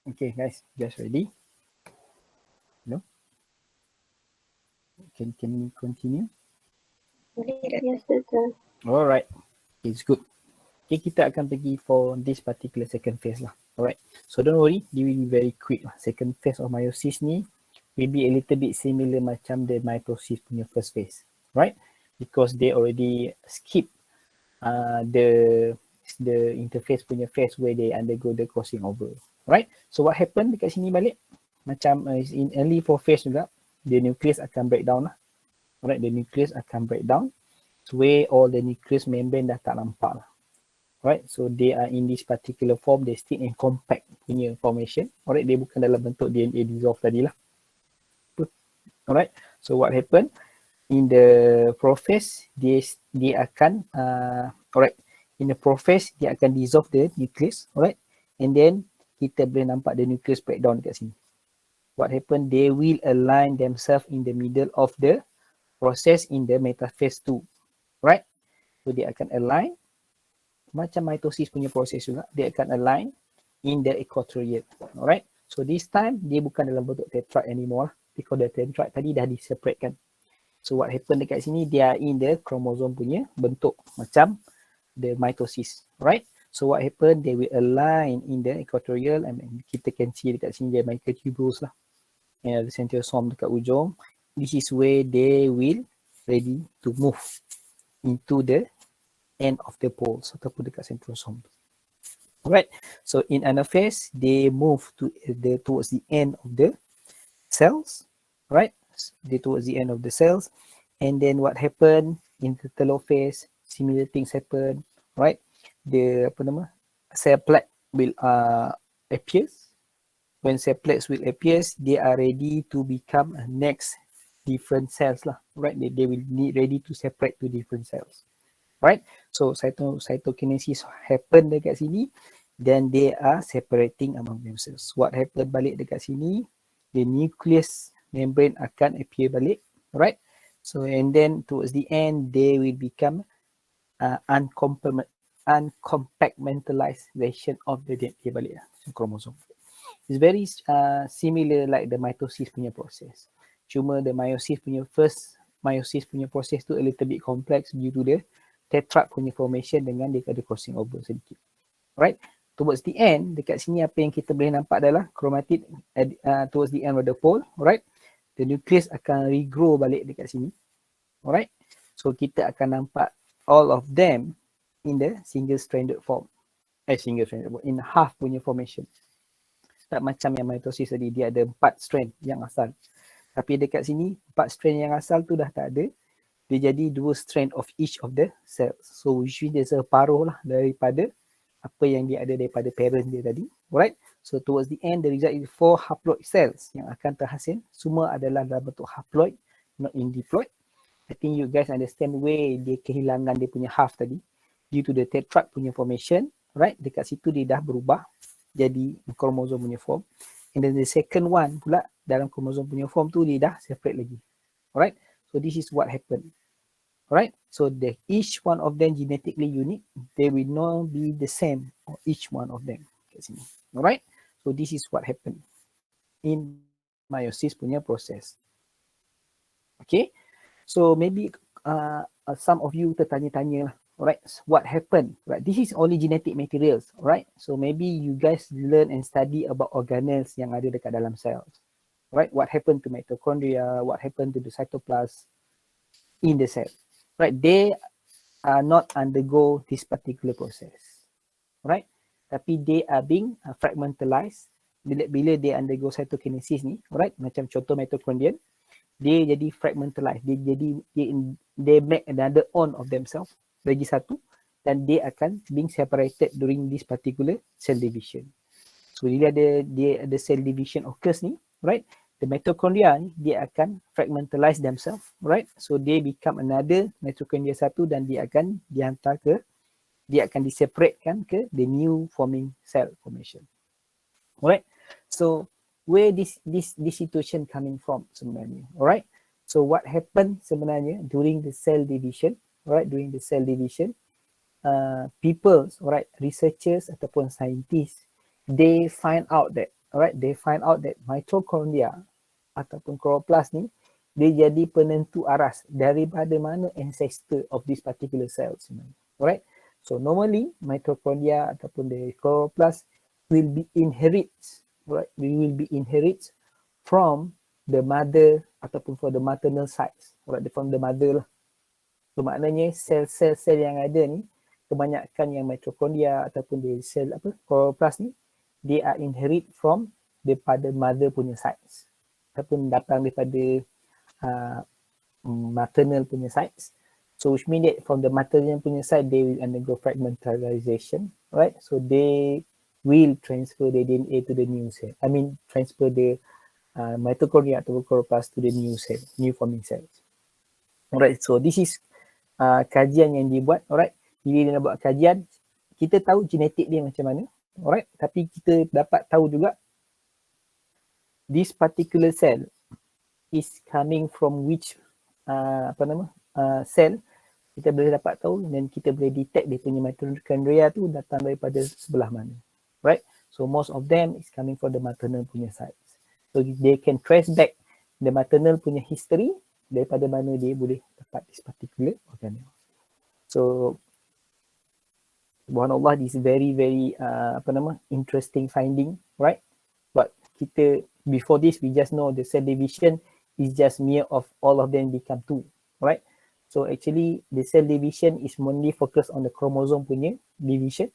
Okay, guys, just ready? No? Can we continue? Yes, teacher. Alright, it's good. Okay, kita akan pergi for this particular second phase lah. Alright, so don't worry, it will be very quick lah. Second phase of meiosis ni will be a little bit similar macam the mitosis punya first phase. Right? Because they already skip the interface punya phase where they undergo the crossing over. Right? So what happened dekat sini balik? Macam in early four phase juga, the nucleus akan break down lah. Alright, the nucleus akan break down. So where all the nucleus membrane dah tak nampak lah. Right, so they are in this particular form, they still in compact punya formation. Alright, dia bukan dalam bentuk DNA dissolve tadi lah. Alright, so what happen in the prophase, dia akan alright, in the prophase dia akan dissolve the nucleus. Alright, and then kita boleh nampak the nucleus breakdown dekat sini. What happen, they will align themselves in the middle of the process in the metaphase 2. Right, so dia akan align macam mitosis punya proses juga, dia akan align in the equatorial. Alright, so this time dia bukan dalam bentuk tetrad anymore because the tetrad tadi dah diseparatekan. So what happen dekat sini, dia in the chromosome punya bentuk macam the mitosis. Right, so what happen, they will align in the equatorial, and kita can see dekat sini dia microtubules lah, and the centrosome dekat ujung. This is where they will ready to move into the end of the poles ataupun dekat centrosome. Alright, so in anaphase, they move to towards the end of the cells, right? They towards the end of the cells, and then what happen in the telophase, similar things happen, right? The cell plate will appears. When cell plates will appears, they are ready to become next different cells lah, right? They will need ready to separate to different cells. Right, so cytokinesis happen dekat sini, then they are separating among themselves. What happen balik dekat sini, the nucleus membrane akan appear balik, right? So and then towards the end, they will become uncompartmentalization of the DNA balik chromosome. It's very similar like the mitosis punya process. Cuma the meiosis punya process tu a little bit complex due to the tetrad punya formation dengan dia ada crossing over sedikit. Right? Towards the end, dekat sini apa yang kita boleh nampak adalah chromatid towards the end of the pole, right? The nucleus akan regrow balik dekat sini. Alright? So kita akan nampak all of them in the single stranded form. In half punya formation. Tak macam yang mitosis tadi, dia ada 4 strand yang asal. Tapi dekat sini 4 strand yang asal tu dah tak ada. Dia jadi 2 strand of each of the cells. So which means dia separuh lah daripada apa yang dia ada daripada parent dia tadi. Alright. So towards the end, the result is 4 haploid cells yang akan terhasil. Semua adalah dalam bentuk haploid, not in diploid. I think you guys understand where dia kehilangan dia punya half tadi. Due to the tetrad punya formation. Right. Dekat situ dia dah berubah jadi kromosom punya form. And then the second one pula dalam kromosom punya form tu dia dah separate lagi. Alright. So this is what happened. Alright. So each one of them genetically unique. They will not be the same for each one of them. Alright. So this is what happened in meiosis punya process. Okay. So maybe some of you tertanya-tanya lah. Alright. What happened? Right. This is only genetic materials. Alright. So maybe you guys learn and study about organelles yang ada dekat dalam cells. Right. What happened to mitochondria? What happened to the cytoplasm in the cell? Right. They are not undergo this particular process. Right. Tapi they are being fragmentalized. Bila they undergo cytokinesis ni, right, macam contoh mitochondrion, dia jadi fragmentalized. They make another own of themselves, lagi satu, dan they akan being separated during this particular cell division. So bila ada cell division occurs ni, right, the mitochondria ni dia akan fragmentalize themselves, right? So they become another mitochondria satu dan dia akan diseparatekan ke the new forming cell formation. Alright. So where this situation coming from sebenarnya? Alright. So what happened sebenarnya during the cell division? Alright, during the cell division, people, alright, researchers ataupun scientists, they find out that alright, they find out that mitochondria ataupun chloroplast ni dia jadi penentu aras daripada mana ancestor of this particular cell sebenarnya. Alright. So normally mitochondria ataupun the chloroplast will be inherit, right? We will be inherit from the mother ataupun for the maternal sides, right? From the mother lah. So maknanya sel-sel yang ada ni, kebanyakan yang mitochondria ataupun the sel apa chloroplast ni, they are inherit from daripada mother punya sides ataupun datang daripada maternal punya sides. So which mean that from the maternal punya side, they will undergo fragmentarization, right? So they will transfer the DNA to the new cell. I mean, transfer the mitochondria atau chloroplast to the new cell, new forming cells. Alright, so this is kajian yang dibuat, alright. Bila dia nak buat kajian, kita tahu genetik dia macam mana, alright. Tapi kita dapat tahu juga this particular cell is coming from which cell, kita boleh dapat tahu dan kita boleh detect dia punya mitochondria tu datang daripada sebelah mana, right? So most of them is coming from the maternal punya sides. So they can trace back the maternal punya history daripada mana dia boleh dapat this particular organelle. So subhanallah, this very interesting finding, right? But kita before this we just know the cell division is just mere of all of them become two, right? So actually the cell division is mainly focused on the chromosome punya division,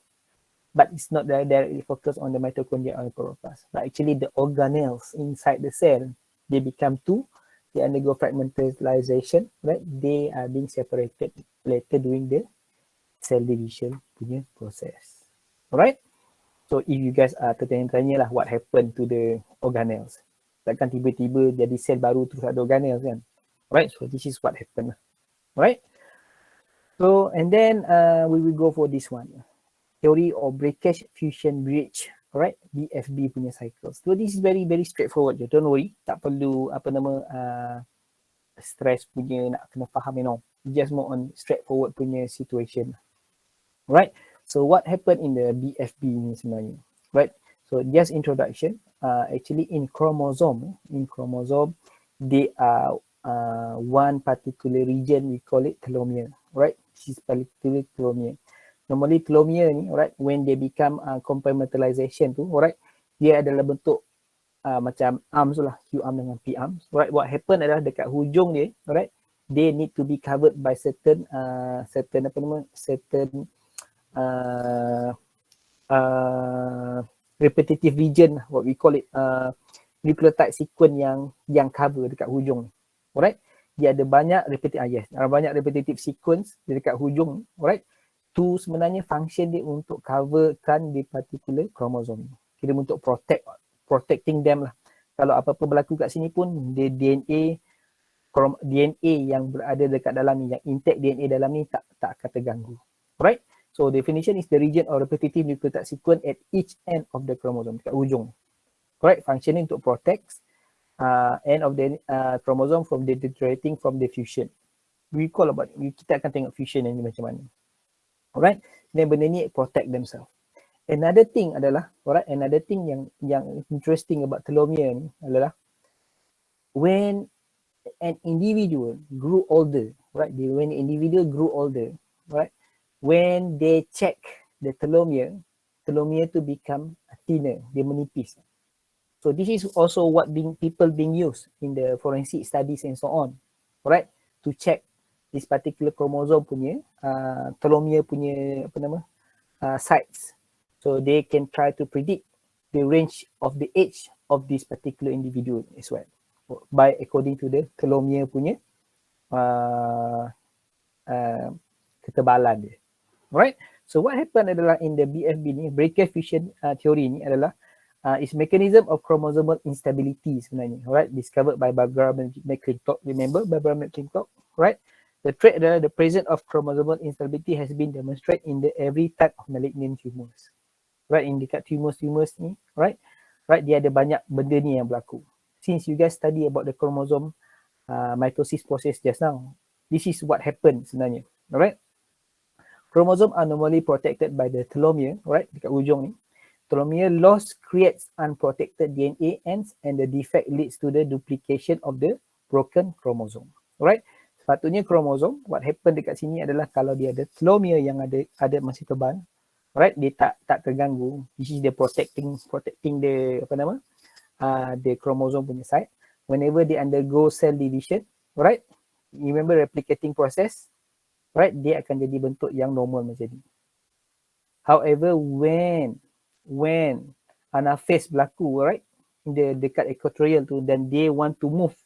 but it's not directly focused on the mitochondria or the chloroplast. But actually the organelles inside the cell, they become two, they undergo fragmentalization, right? They are being separated later during the cell division punya process. Alright? So if you guys tertanya-tanya lah what happened to the organelles. Takkan tiba-tiba jadi sel baru terus ada organelles kan? Alright, so this is what happened lah. Alright? So and then we will go for this one. Theory of breakage fusion bridge. Alright, BFB punya cycles. So this is very straightforward je. Don't worry, tak perlu stress punya nak kena faham, you know. Just more on straightforward punya situation. Right? So what happened in the BFB ni sebenarnya? Right? So just introduction. Actually in chromosome, they are one particular region, we call it telomere. Right? This is particular telomere. Normally telomere ni, right, when they become compartmentalization tu, right, dia adalah bentuk macam arms lah, Q arm dengan P arms. Right, what happen adalah dekat hujung dia, right, they need to be covered by certain repetitive region, what we call it, nucleotide sequence yang cover dekat hujung. Alright, dia ada banyak repetitive sequence dekat hujung, alright. Tu sebenarnya function dia untuk coverkan di particular chromosome. Kira untuk protecting them lah. Kalau apa-apa berlaku kat sini pun, dia DNA yang berada dekat dalam ni, yang intact DNA dalam ni tak akan terganggu. Alright? So definition is the region of repetitive nucleotide sequence at each end of the chromosome, dekat hujung. Alright? Function ni untuk protect end of the chromosome from deteriorating from the fusion. Kita akan tengok fusion ni macam mana. Alright, dan benda ni protect themselves. Another thing yang interesting about telomere ni adalah when an individual grew older, right? When they check the telomere to become thinner, dia menipis. So this is also what people being used in the forensic studies and so on, right? To check this particular chromosome punya telomere punya size, so they can try to predict the range of the age of this particular individual as well by according to the telomere punya ketebalan dia. Alright, so what happened adalah in the BFB ni, breakage fusion theory ni adalah is mechanism of chromosomal instability sebenarnya. Alright, discovered by Barbara McClintock. Remember Barbara McClintock, right? The trait adalah the presence of chromosomal instability has been demonstrated in every type of malignant tumors. Right, in dekat tumors ni, right, dia ada banyak benda ni yang berlaku. Since you guys study about the chromosome mitosis process just now, this is what happened sebenarnya. Alright, chromosome are normally protected by the telomere, right, dekat ujung ni. telomere loss creates unprotected DNA ends and the defect leads to the duplication of the broken chromosome. Alright. Sepatutnya kromosom, what happen dekat sini adalah kalau dia ada telomere yang ada masih tebal, right, dia tak terganggu. This is the protecting the the chromosome punya side. Whenever they undergo cell division, right, remember replicating process, right, dia akan jadi bentuk yang normal macam ni. However, when anaphase berlaku, right, dekat equatorial tu, then they want to move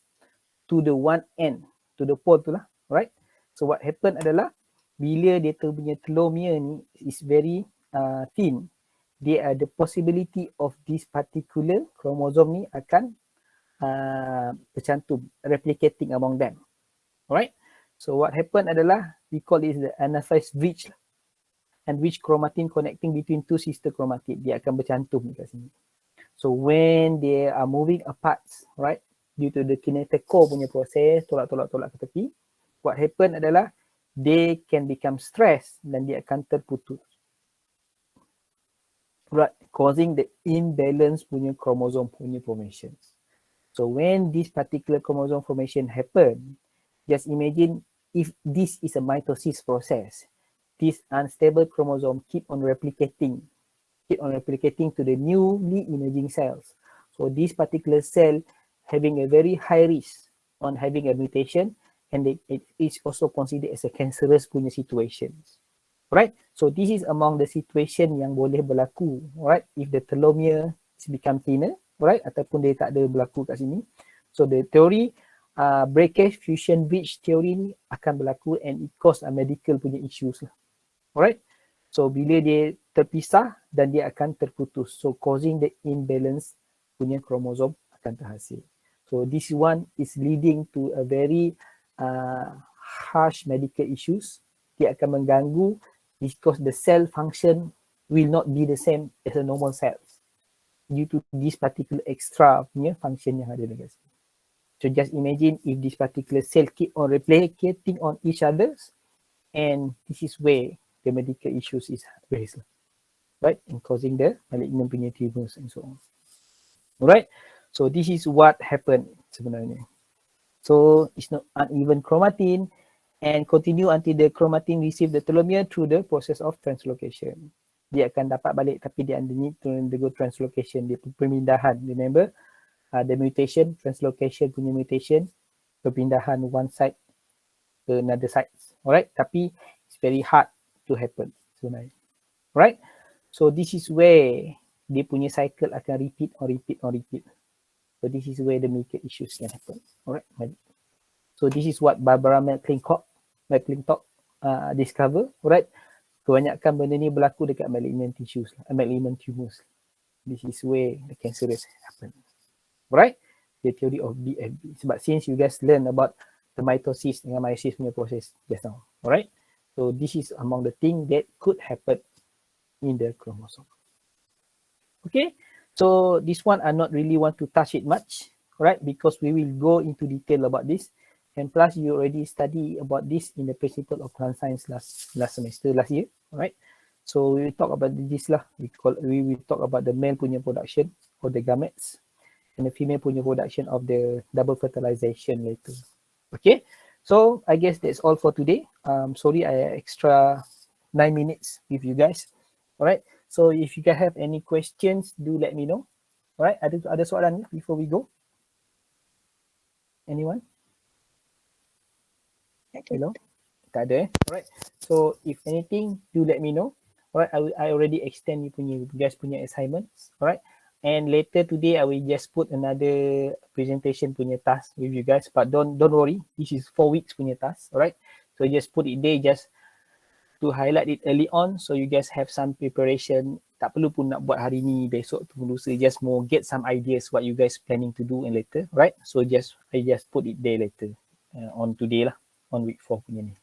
to the one end, to the pole tu lah, right. So what happen adalah bila dia punya telomere ni is very thin, there are the possibility of this particular chromosome ni akan bercantum, replicating among them. Alright. So what happen adalah we call it the anaphase bridge, and which chromatin connecting between two sister chromatid, dia akan bercantum dekat sini. So when they are moving apart, right, due to the kinetochore punya proses, tolak ke tepi, what happen adalah they can become stressed dan dia akan terputus. Right, causing the imbalance punya chromosome punya formations. So when this particular chromosome formation happen, just imagine if this is a mitosis process, this unstable chromosome keep on replicating to the newly emerging cells. So this particular cell having a very high risk on having a mutation, and it is also considered as a cancerous punya situations. Right? So this is among the situation yang boleh berlaku, right? If the telomere is become thinner, right? Ataupun dia tak ada berlaku kat sini. So the theory breakage fusion bridge theory ni akan berlaku and it cause a medical punya issues lah. Alright? So bila dia terpisah dan dia akan terputus. So causing the imbalance punya chromosome akan terhasil. So this one is leading to a very harsh medical issues. Dia akan mengganggu because the cell function will not be the same as a normal cells due to this particular extra punya function yang ada dekat sini. So just imagine if this particular cell keep on replicating on each others, and this is where the medical issues is raised, right, and causing the malignant punya tumors and so on. Alright, so this is what happened sebenarnya. So it's not uneven chromatin and continue until the chromatin receive the telomere through the process of translocation. Dia akan dapat balik tapi dia need to undergo translocation, dia perpindahan. Remember, the mutation, translocation punya mutation, perpindahan one side ke another side. Alright, tapi it's very hard to happen sebenarnya. Alright, so this is where dia punya cycle akan repeat. So this is where the medical issues can happen. Alright, so this is what Barbara McClintock discover, right? Kebanyakan benda ni berlaku dekat malignant tissues, malignant tumors. This is where the cancerous happen, right? The theory of BFB. Sebab since you guys learn about the mitosis dengan meiosis punya process just now, alright? So this is among the thing that could happen in the chromosome. Okay, so this one I not really want to touch it much, right? Because we will go into detail about this. And plus, you already study about this in the principle of plant science last semester, last year, right? So we will talk about this lah. We will talk about the male punya production of the gametes and the female punya production of the double fertilization later. Okay, so I guess that's all for today. Sorry, I extra 9 minutes with you guys. Alright, so if you guys have any questions, do let me know. Alright, ada soalan before we go? Anyone? Hello? Tak ada. Alright. So if anything, do let me know. Alright, I already extend you guys punya assignments. Alright. And later today, I will just put another presentation punya task with you guys. But don't worry, this is 4 weeks punya task. Alright. So just put it there just to highlight it early on, so you guys have some preparation. Tak perlu pun nak buat hari ni, besok tu lusa. Just more get some ideas what you guys planning to do and later. Right. So I just put it there later on today lah. On week 4 punya ni.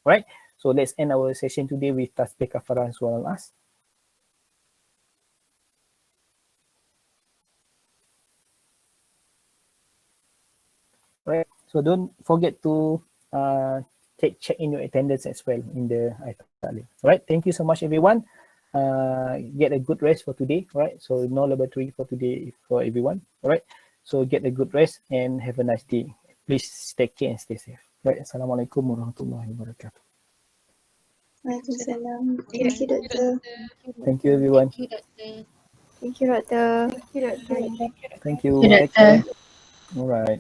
Alright, so let's end our session today with tasbih kafarah and surah al-as. Alright, so don't forget to check in your attendance as well in the Alright, thank you so much everyone. get a good rest for today, right? So no laboratory for today for everyone, all right? So get a good rest and have a nice day. Please take care and stay safe. Right. Assalamualaikum warahmatullahi wabarakatuh. Waalaikumsalam. Thank you, Doctor. Thank you, everyone. Thank you, Doctor. Thank Thank you. you, Take care. Doctor. All right.